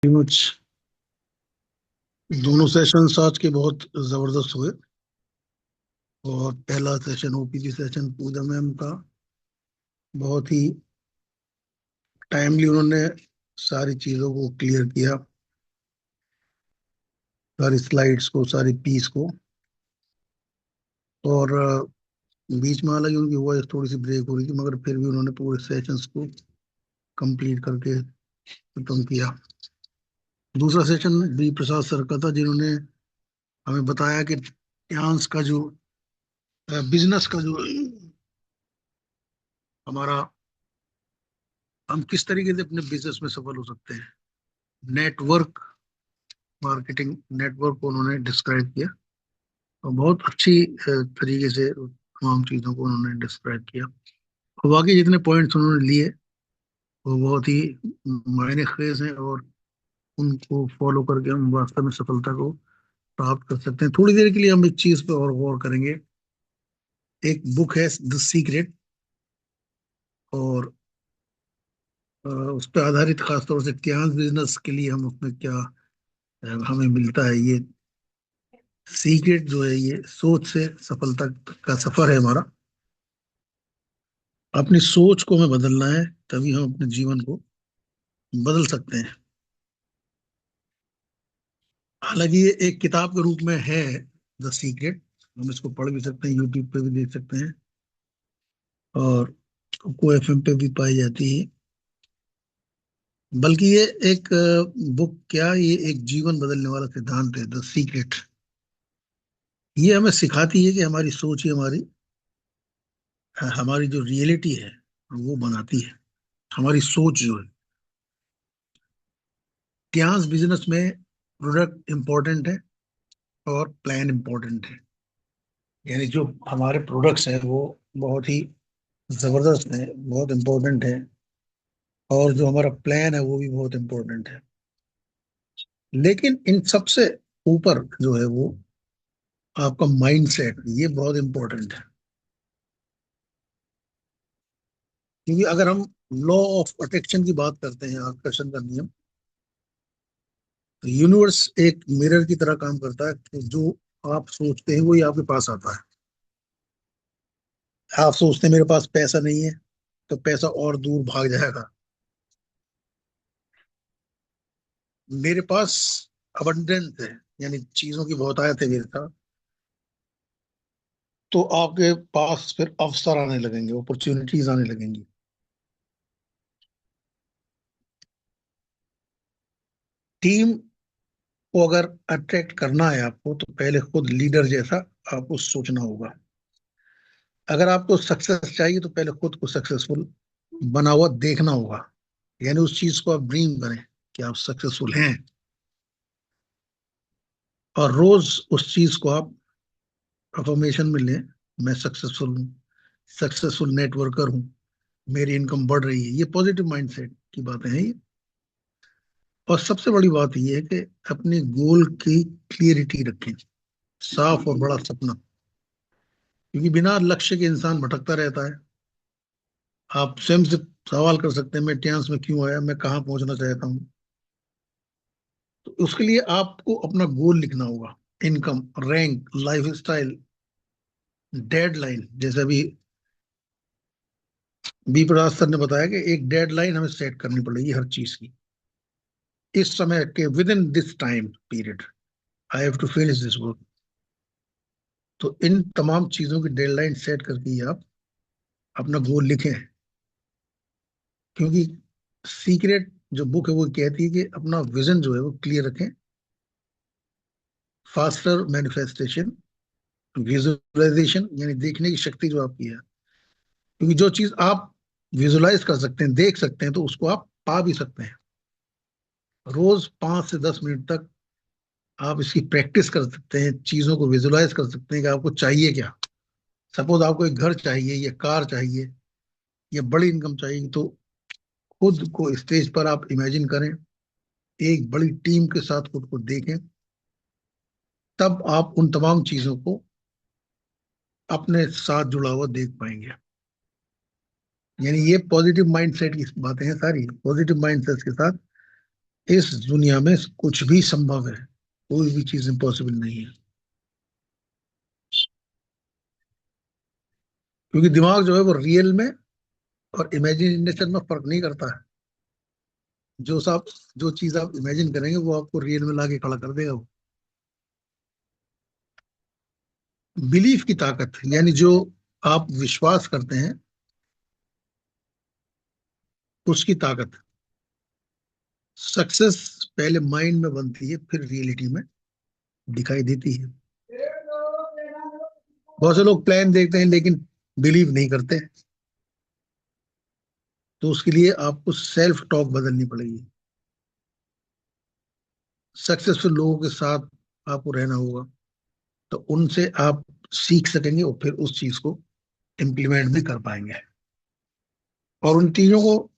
Much. दोनों sessions आज के बहुत जबरदस्त हुए। और पहला सेशन ओपीडी सेशन पूजा मैम का बहुत ही टाइमली उन्होंने सारी चीजों को क्लियर किया, सारी स्लाइड्स को, सारी पीस को। और बीच में हालांकि उनकी वॉइस थोड़ी सी ब्रेक हो रही थी, मगर फिर भी उन्होंने पूरे सेशंस को कंप्लीट करके खत्म किया। दूसरा सेशन बी प्रसाद सर का था, जिन्होंने हमें बताया कि डांस का जो बिजनेस का जो हमारा, हम किस तरीके से अपने बिजनेस में सफल हो सकते हैं। नेटवर्क मार्केटिंग नेटवर्क को उन्होंने डिस्क्राइब किया और बहुत अच्छी तरीके से तमाम चीज़ों को उन्होंने डिस्क्राइब किया। और बाकी जितने पॉइंट्स उन्होंने लिए वो बहुत ही मायने खेज हैं, और उनको फॉलो करके हम वास्तव में सफलता को प्राप्त कर सकते हैं। थोड़ी देर के लिए हम इस चीज़ पे और गौर करेंगे। एक बुक है द सीक्रेट, और उस पर आधारित खासतौर से क्या बिजनेस के लिए हम उसमें क्या हमें मिलता है। ये सीक्रेट जो है, ये सोच से सफलता का सफर है हमारा। अपनी सोच को हमें बदलना है, तभी हम अपने जीवन को बदल सकते हैं। हालांकि ये एक किताब के रूप में है, द सीक्रेट। हम इसको पढ़ भी सकते हैं, यूट्यूब पे भी देख सकते हैं, और को एफएम पे भी पाई जाती है। बल्कि ये एक बुक क्या, ये एक जीवन बदलने वाला सिद्धांत है, द सीक्रेट। ये हमें सिखाती है कि हमारी सोच ही हमारी जो रियलिटी है वो बनाती है। हमारी सोच जो है, क्या बिजनेस में प्रोडक्ट इंपॉर्टेंट है और प्लान इंपॉर्टेंट है। यानी जो हमारे प्रोडक्ट्स हैं वो बहुत ही जबरदस्त है, बहुत इंपॉर्टेंट है, और जो हमारा प्लान है वो भी बहुत इंपॉर्टेंट है। लेकिन इन सबसे ऊपर जो है वो आपका माइंड सेट, ये बहुत इंपॉर्टेंट है। क्योंकि अगर हम लॉ ऑफ अट्रैक्शन की बात करते हैं, आकर्षण का नियम, तो यूनिवर्स एक मिरर की तरह काम करता है कि जो आप सोचते हैं वही आपके पास आता है। आप सोचते हैं मेरे पास पैसा नहीं है, तो पैसा और दूर भाग जाएगा। मेरे पास अबंडेंस है, यानी चीजों की बहुतायत है मेरे पास, तो आपके पास फिर अवसर आने लगेंगे, अपॉर्चुनिटीज आने लगेंगी। टीम को अगर अट्रैक्ट करना है आपको, तो पहले खुद लीडर जैसा आपको सोचना होगा। अगर आपको सक्सेस चाहिए, तो पहले खुद को सक्सेसफुल बना हुआ देखना होगा। यानी उस चीज को आप ड्रीम करें कि आप सक्सेसफुल हैं, और रोज उस चीज को आप अफर्मेशन में लें। मैं सक्सेसफुल हूँ, सक्सेसफुल नेटवर्कर हूँ, मेरी इनकम बढ़ रही है। ये पॉजिटिव माइंडसेट की बातें हैं ये। और सबसे बड़ी बात ये है कि अपने गोल की क्लियरिटी रखें, साफ और बड़ा सपना। क्योंकि बिना लक्ष्य के इंसान भटकता रहता है। आप स्वयं से सवाल कर सकते हैं, मैं ट्रांस में क्यों आया, मैं कहाँ पहुंचना चाहता हूँ। तो उसके लिए आपको अपना गोल लिखना होगा। Income, rank, life style, deadline. जैसे अभी बी प्रसाद सर ने बताया कि एक डेडलाइन हमें सेट करनी पड़ेगी हर चीज की। इस समय के within this time period I have to finish this work. तो इन तमाम चीजों की डेडलाइन सेट करके ही आप अपना गोल लिखें। क्योंकि सीक्रेट जो बुक है वो कहती है कि अपना विजन जो है वो क्लियर रखें। फास्टर मैनिफेस्टेशन, विजुअलाइजेशन, यानी देखने की शक्ति जो आपकी है। क्योंकि जो चीज आप विजुलाइज कर सकते हैं, देख सकते हैं, तो उसको आप पा भी सकते हैं। रोज 5 से 10 मिनट तक आप इसकी प्रैक्टिस कर सकते हैं, चीजों को विजुलाइज कर सकते हैं कि आपको चाहिए क्या। सपोज आपको एक घर चाहिए, या कार चाहिए, या बड़ी इनकम चाहिए, तो खुद को स्टेज पर आप इमेजिन करें, एक बड़ी टीम के साथ खुद को देखें। तब आप उन तमाम चीजों को अपने साथ जुड़ा हुआ देख पाएंगे। यानी ये पॉजिटिव माइंडसेट की बातें हैं सारी। पॉजिटिव माइंडसेट के साथ इस दुनिया में कुछ भी संभव है, कोई भी चीज इम्पॉसिबल नहीं है। क्योंकि दिमाग जो है वो रियल में और इमेजिनेशन में फर्क नहीं करता है। जो चीज आप इमेजिन करेंगे वो आपको रियल में लाके खड़ा कर देगा वो। बिलीफ की ताकत यानी जो आप विश्वास करते हैं उसकी ताकत। सक्सेस पहले माइंड में बनती है, फिर रियलिटी में दिखाई देती है। बहुत से लोग प्लान देखते हैं लेकिन बिलीव नहीं करते। तो उसके लिए आपको सेल्फ टॉक बदलनी पड़ेगी। सक्सेसफुल लोगों के साथ आपको रहना होगा, तो उनसे आप सीख सकेंगे और फिर उस चीज को इम्प्लीमेंट भी कर पाएंगे। और उन चीजों को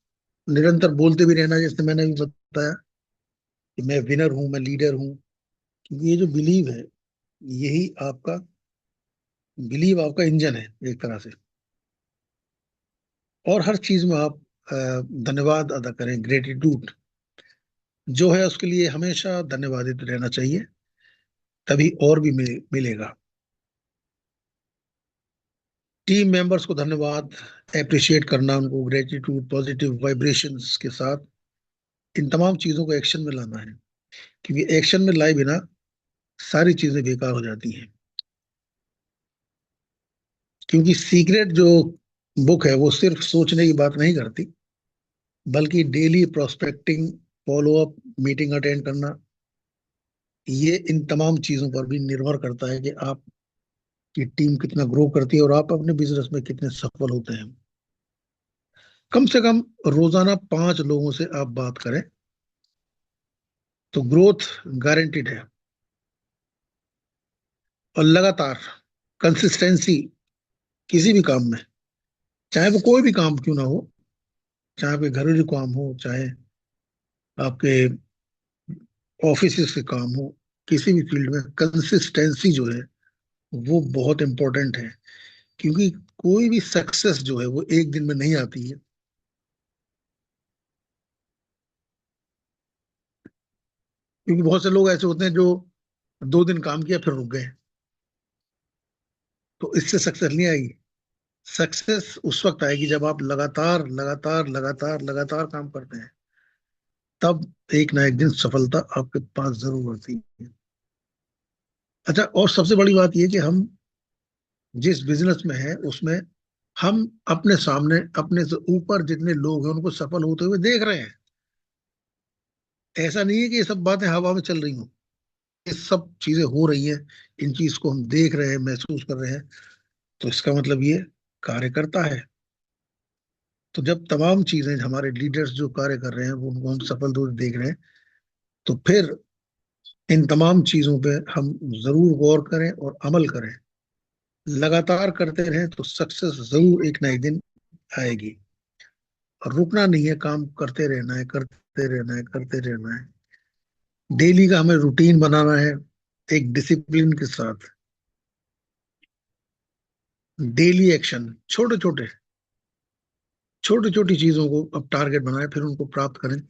निरंतर बोलते भी रहना, जैसे मैंने अभी बताया कि मैं विनर हूं, मैं लीडर हूं। क्योंकि ये जो बिलीव है, यही आपका बिलीव आपका इंजन है एक तरह से। और हर चीज में आप धन्यवाद अदा करें, ग्रेटिट्यूड जो है उसके लिए हमेशा धन्यवादित रहना चाहिए, तभी और भी मिलेगा। टीम मेंबर्स को धन्यवाद, अप्रिशिएट करना उनको, ग्रेटिट्यूड, पॉजिटिव वाइब्रेशंस के साथ इन तमाम चीजों को एक्शन में लाना है। क्योंकि एक्शन में लाए बिना सारी चीजें बेकार हो जाती हैं। क्योंकि सीक्रेट जो बुक है वो सिर्फ सोचने की बात नहीं करती, बल्कि daily prospecting, follow up, meeting attend करना, ये इन तमाम चीजों पर भी निर्भर करता है कि आपकी टीम कितना ग्रो करती है और आप अपने बिजनेस में कितने सफल होते हैं। कम से कम रोजाना 5 लोगों से आप बात करें तो ग्रोथ गारंटीड है। और लगातार कंसिस्टेंसी किसी भी काम में, चाहे वो कोई भी काम क्यों ना हो, चाहे आपके घरेलू काम हो, चाहे आपके ऑफिस के काम हो, किसी भी फील्ड में कंसिस्टेंसी जो है वो बहुत इंपॉर्टेंट है। क्योंकि कोई भी सक्सेस जो है वो एक दिन में नहीं आती है। क्योंकि बहुत से लोग ऐसे होते हैं जो 2 दिन काम किया फिर रुक गए, तो इससे सक्सेस नहीं आएगी। सक्सेस उस वक्त आएगी जब आप लगातार लगातार लगातार लगातार काम करते हैं, तब एक ना एक दिन सफलता आपके पास जरूर आती है। अच्छा, और सबसे बड़ी बात यह कि हम जिस बिजनेस में है उसमें हम अपने सामने अपने से ऊपर जितने लोग हैं उनको सफल होते हुए देख रहे हैं। ऐसा नहीं है कि ये सब बातें हवा में चल रही हों। ये सब चीजें हो रही हैं, इन चीज को हम देख रहे हैं, महसूस कर रहे हैं। तो इसका मतलब ये कार्य करता है। तो जब तमाम चीजें हमारे लीडर्स जो कार्य कर रहे हैं वो उनको हम सफल होते देख रहे हैं, तो फिर इन तमाम चीजों पे हम जरूर गौर करें और अमल करें। लगातार करते रहें तो सक्सेस जरूर एक ना एक दिन आएगी। और रुकना नहीं है, काम करते रहना है, करते रहना है, करते रहना है। डेली का हमें रूटीन बनाना है, एक डिसिप्लिन के साथ। डेली एक्शन, छोटे छोटे छोटी छोटी चीजों को अब टारगेट बनाए, फिर उनको प्राप्त करें।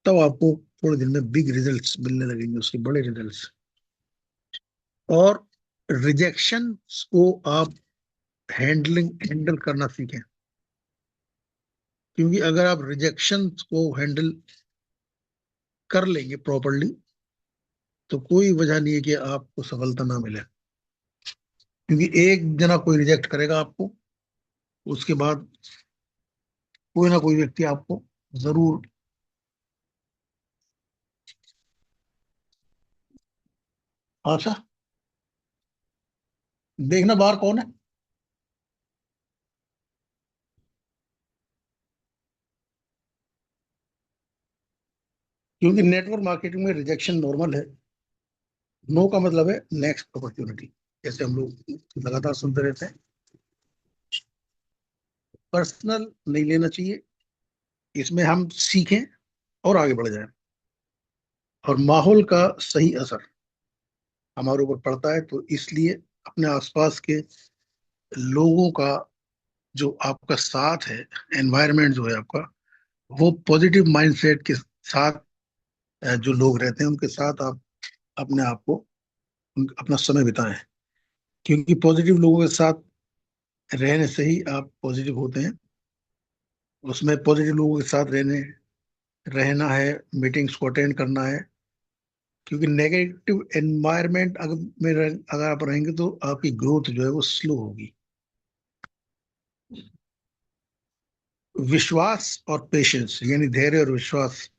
तब आपको थोड़े दिन में बिग रिजल्ट्स मिलने लगेंगे, उसके बड़े रिजल्ट्स। और रिजेक्शन को आप हैंडल करना सीखें। क्योंकि अगर आप रिजेक्शन को हैंडल कर लेंगे प्रॉपरली, तो कोई वजह नहीं है कि आपको सफलता ना मिले। क्योंकि एक जना कोई रिजेक्ट करेगा आपको, उसके बाद कोई ना कोई व्यक्ति आपको जरूर। अच्छा, देखना बाहर कौन है। क्योंकि नेटवर्क मार्केटिंग में रिजेक्शन नॉर्मल है। नो का मतलब है नेक्स्ट अपॉर्चुनिटी। जैसे हम लोग लगातार सुनते रहते हैं, पर्सनल नहीं लेना चाहिए। इसमें हम सीखें और आगे बढ़ जाएं। और माहौल का सही असर हमारे ऊपर पड़ता है, तो इसलिए अपने आसपास के लोगों का जो आपका साथ है, एनवायरनमेंट जो है आपका, वो पॉजिटिव माइंडसेट के साथ जो लोग रहते हैं उनके साथ आप अपने आप को अपना समय बिताएं, क्योंकि पॉजिटिव लोगों के साथ रहने से ही आप पॉजिटिव होते हैं। उसमें पॉजिटिव लोगों के साथ रहना है, मीटिंग्स को अटेंड करना है, क्योंकि नेगेटिव एनवायरनमेंट अगर आप रहेंगे तो आपकी ग्रोथ जो है वो स्लो होगी। विश्वास और पेशेंस यानी धैर्य और विश्वास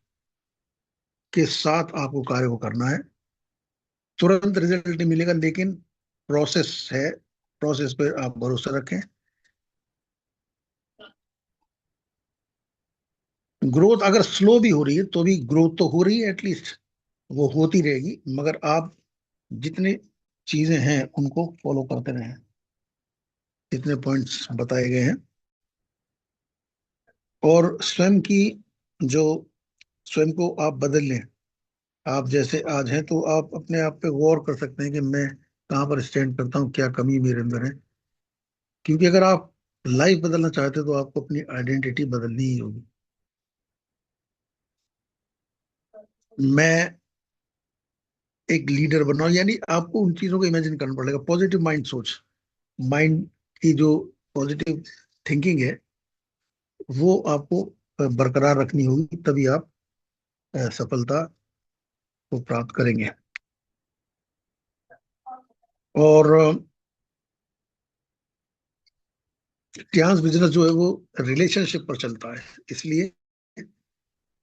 के साथ आपको कार्य को करना है। तुरंत रिजल्ट नहीं मिलेगा, लेकिन प्रोसेस है, प्रोसेस पे आप भरोसा रखें। ग्रोथ अगर स्लो भी हो रही है तो भी ग्रोथ तो हो रही है, एटलीस्ट वो होती रहेगी, मगर आप जितनी चीजें हैं उनको फॉलो करते रहें, जितने पॉइंट्स बताए गए हैं। और जो स्वयं को आप बदल लें। आप जैसे आज हैं तो आप अपने आप पे गौर कर सकते हैं कि मैं कहाँ पर स्टैंड करता हूँ, क्या कमी मेरे अंदर है। क्योंकि अगर आप लाइफ बदलना चाहते हो तो आपको अपनी आइडेंटिटी बदलनी ही होगी। मैं एक लीडर बनना हूं, यानी आपको उन चीजों को इमेजिन करना पड़ेगा। पॉजिटिव माइंड सोच, माइंड की जो पॉजिटिव थिंकिंग है वो आपको बरकरार रखनी होगी, तभी आप सफलता को प्राप्त करेंगे। और ट्रांस बिजनेस जो है वो रिलेशनशिप पर चलता है, इसलिए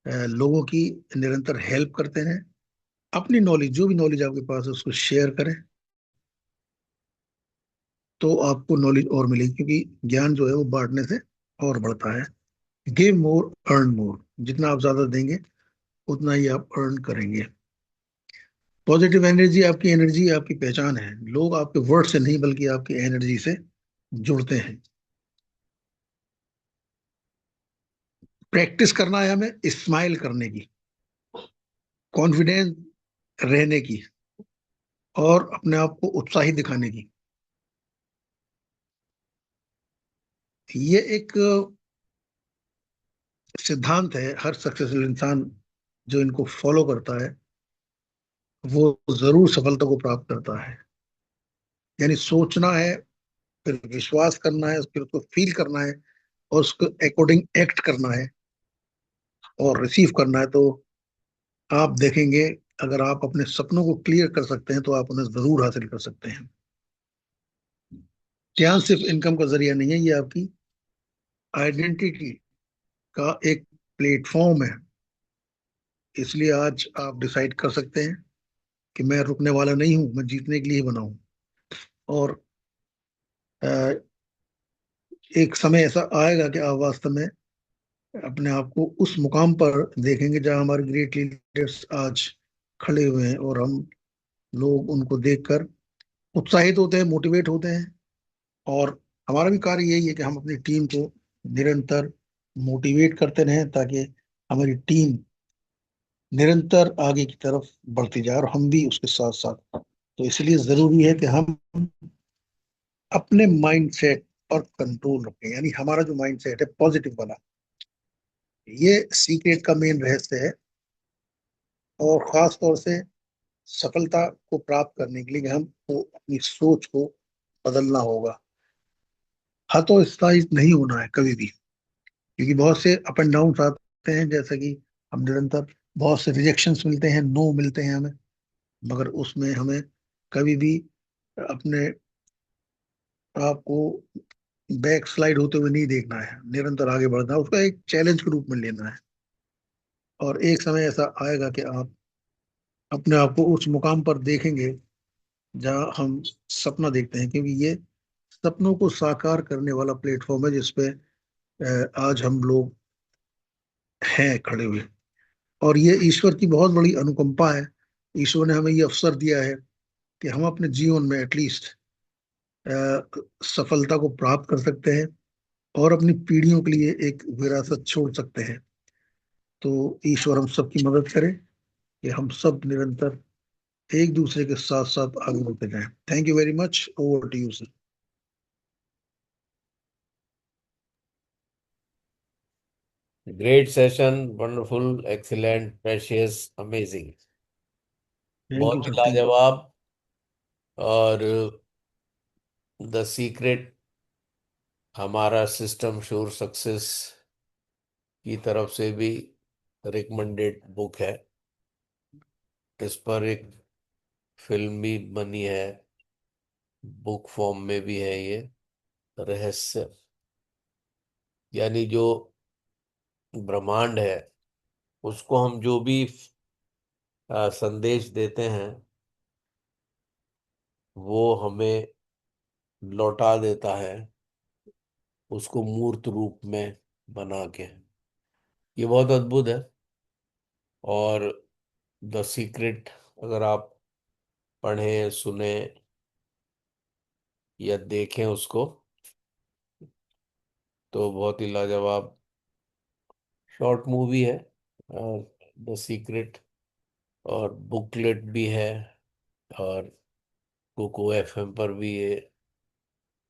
लोगों की निरंतर हेल्प करते हैं। अपनी नॉलेज, जो भी नॉलेज आपके पास है उसको शेयर करें, तो आपको नॉलेज और मिलेगी, क्योंकि ज्ञान जो है वो बांटने से और बढ़ता है। गिव मोर अर्न मोर, जितना आप ज्यादा देंगे उतना ही आप अर्न करेंगे। पॉजिटिव एनर्जी आपकी पहचान है। लोग आपके वर्ड से नहीं बल्कि आपकी एनर्जी से जुड़ते हैं। प्रैक्टिस करना है हमें स्माइल करने की, कॉन्फिडेंट रहने की, और अपने आप को उत्साहित दिखाने की। ये एक सिद्धांत है, हर सक्सेसफुल इंसान जो इनको फॉलो करता है वो जरूर सफलता को प्राप्त करता है। यानी सोचना है, फिर विश्वास करना है, फिर उसको फील करना है, और उसको अकॉर्डिंग एक्ट करना है और रिसीव करना है। तो आप देखेंगे, अगर आप अपने सपनों को क्लियर कर सकते हैं तो आप उन्हें जरूर हासिल कर सकते हैं। ध्यान सिर्फ इनकम का जरिया नहीं है, ये आपकी आइडेंटिटी का एक प्लेटफॉर्म है। इसलिए आज आप डिसाइड कर सकते हैं कि मैं रुकने वाला नहीं हूं, मैं जीतने के लिए बना हूं। और अ, एक समय ऐसा आएगा कि आप वास्तव में अपने आप को उस मुकाम पर देखेंगे जहां हमारे ग्रेट लीडर्स आज खड़े हुए हैं, और हम लोग उनको देखकर उत्साहित होते हैं, मोटिवेट होते हैं। और हमारा भी कार्य यही है कि हम अपनी टीम को निरंतर मोटिवेट करते रहें, ताकि हमारी टीम निरंतर आगे की तरफ बढ़ती जाए और हम भी उसके साथ साथ। तो इसलिए जरूरी है कि हम अपने माइंड सेट पर कंट्रोल रखें, यानी हमारा जो माइंड सेट है पॉजिटिव वाला, ये सीक्रेट का मेन रहस्य है। और खास तौर से सफलता को प्राप्त करने के लिए हमको अपनी सोच को बदलना होगा। हतोत्साहित नहीं होना है कभी भी, क्योंकि बहुत से अप एंड डाउन आते हैं, जैसे कि हम निरंतर बहुत से रिजेक्शंस मिलते हैं, नो मिलते हैं हमें, मगर उसमें हमें कभी भी अपने आप को बैक स्लाइड होते हुए नहीं देखना है, निरंतर आगे बढ़ना है, उसका एक चैलेंज के रूप में लेना है। और एक समय ऐसा आएगा कि आप अपने आप को उस मुकाम पर देखेंगे जहां हम सपना देखते हैं, क्योंकि ये सपनों को साकार करने वाला प्लेटफॉर्म है जिसपे आज हम लोग हैं खड़े हुए। और ये ईश्वर की बहुत बड़ी अनुकंपा है। ईश्वर ने हमें ये अवसर दिया है कि हम अपने जीवन में एटलीस्ट सफलता को प्राप्त कर सकते हैं और अपनी पीढ़ियों के लिए एक विरासत छोड़ सकते हैं। तो ईश्वर हम सबकी मदद करे कि हम सब निरंतर एक दूसरे के साथ साथ आगे बढ़ते जाएं। Thank you very much. Over to you sir. Great session, wonderful, excellent, precious, amazing. Thank you बहुत ही सर, थैंक यू। लाजवाब। और द सीक्रेट हमारा सिस्टम श्योर सक्सेस की तरफ से भी रिकमेंडेड बुक है। इस पर एक फिल्म भी बनी है, बुक फॉर्म में भी है ये। रहस्य, यानी जो ब्रह्मांड है, उसको हम जो भी संदेश देते हैं, वो हमें लौटा देता है, उसको मूर्त रूप में बना के। ये बहुत अद्भुत है। और द सीक्रेट अगर आप पढ़ें, सुने या देखें उसको, तो बहुत ही लाजवाब शॉर्ट मूवी है द सीक्रेट। और बुकलेट भी है, और कोको एफएम पर भी ये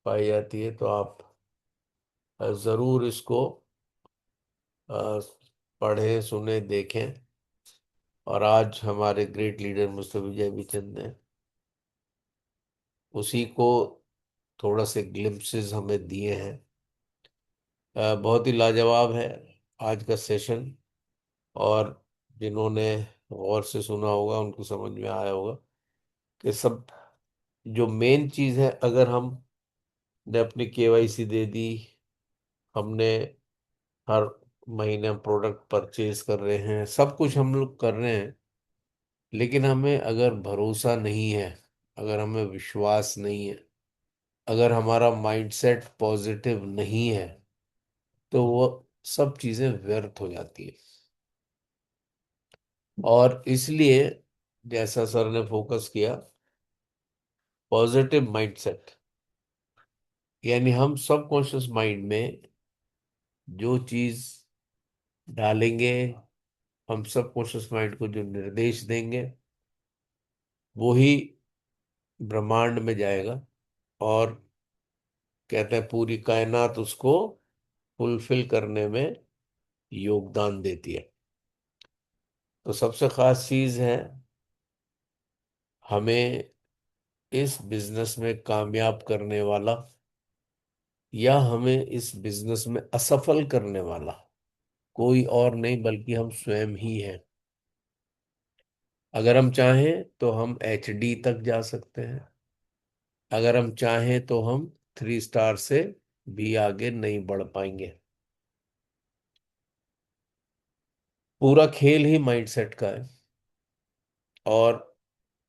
पाई जाती है। तो आप जरूर इसको अ, पढ़ें, सुने, देखें। और आज हमारे ग्रेट लीडर मिस्टर विजय बिचंद ने उसी को थोड़ा से ग्लिम्पसेस हमें दिए हैं। बहुत ही लाजवाब है आज का सेशन। और जिन्होंने गौर से सुना होगा उनको समझ में आया होगा कि सब जो मेन चीज है, अगर हम ने अपनी केवाईसी दे दी, हमने हर महीने हम प्रोडक्ट परचेज कर रहे हैं, सब कुछ हम लोग कर रहे हैं, लेकिन हमें अगर भरोसा नहीं है, अगर हमें विश्वास नहीं है, अगर हमारा माइंडसेट पॉजिटिव नहीं है, तो वो सब चीजें व्यर्थ हो जाती है। और इसलिए जैसा सर ने फोकस किया, पॉजिटिव माइंडसेट, यानी हम सबकॉन्शियस माइंड में जो चीज डालेंगे, हम सबकॉन्शियस माइंड को जो निर्देश देंगे, वो ही ब्रह्मांड में जाएगा। और कहते हैं पूरी कायनात उसको फुलफिल करने में योगदान देती है। तो सबसे खास चीज है, हमें इस बिजनेस में कामयाब करने वाला, या हमें इस बिजनेस में असफल करने वाला कोई और नहीं बल्कि हम स्वयं ही हैं। अगर हम चाहें तो हम HD तक जा सकते हैं। अगर हम चाहें तो हम 3 स्टार से भी आगे नहीं बढ़ पाएंगे। पूरा खेल ही माइंडसेट का है। और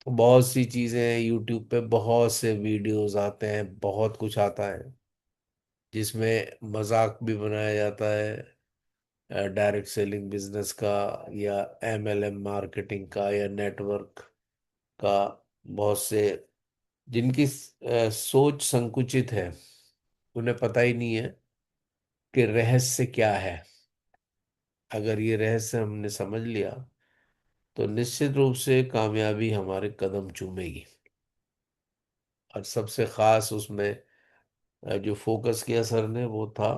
बहुत सी चीजें हैं, यूट्यूब पे बहुत से वीडियोस आते हैं, बहुत कुछ आता है जिसमें मजाक भी बनाया जाता है डायरेक्ट सेलिंग बिजनेस का, या MLM मार्केटिंग का, या नेटवर्क का। बहुत से जिनकी सोच संकुचित है, उन्हें पता ही नहीं है कि रहस्य क्या है। अगर ये रहस्य हमने समझ लिया, तो निश्चित रूप से कामयाबी हमारे कदम चूमेगी। और सबसे खास उसमें जो फोकस किया सर ने, वो था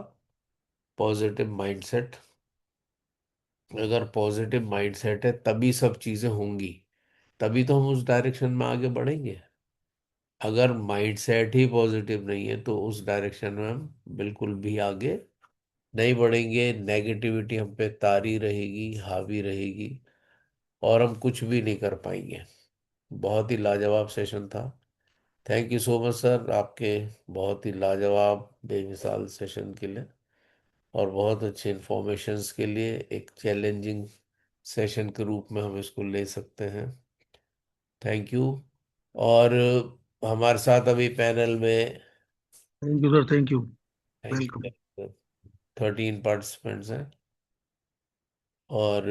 पॉजिटिव माइंडसेट। अगर पॉजिटिव माइंडसेट है तभी सब चीजें होंगी, तभी तो हम उस डायरेक्शन में आगे बढ़ेंगे। अगर माइंडसेट ही पॉजिटिव नहीं है, तो उस डायरेक्शन में हम बिल्कुल भी आगे नहीं बढ़ेंगे। नेगेटिविटी हम पे तारी रहेगी, हावी रहेगी, और हम कुछ भी नहीं कर पाएंगे। बहुत ही लाजवाब सेशन था। Thank you so much sir, आपके बहुत ही लाजवाब बेमिसाल सेशन के लिए, और बहुत अच्छे इंफॉर्मेशंस के लिए। एक चैलेंजिंग सेशन के रूप में हम इसको ले सकते हैं। Thank you. और हमारे साथ अभी पैनल में, thank you sir, thank you. Thank welcome. You, 13 participants हैं। और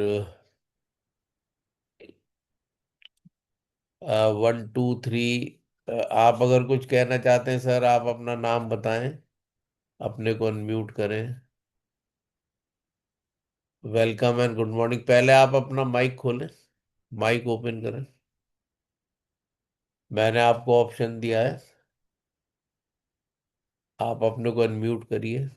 1 2 3, आप अगर कुछ कहना चाहते हैं सर, आप अपना नाम बताएं, अपने को अनम्यूट करें। Welcome and good morning. पहले आप अपना माइक खोलें, माइक ओपन करें। मैंने आपको ऑप्शन दिया है, आप अपने को अनम्यूट करिए।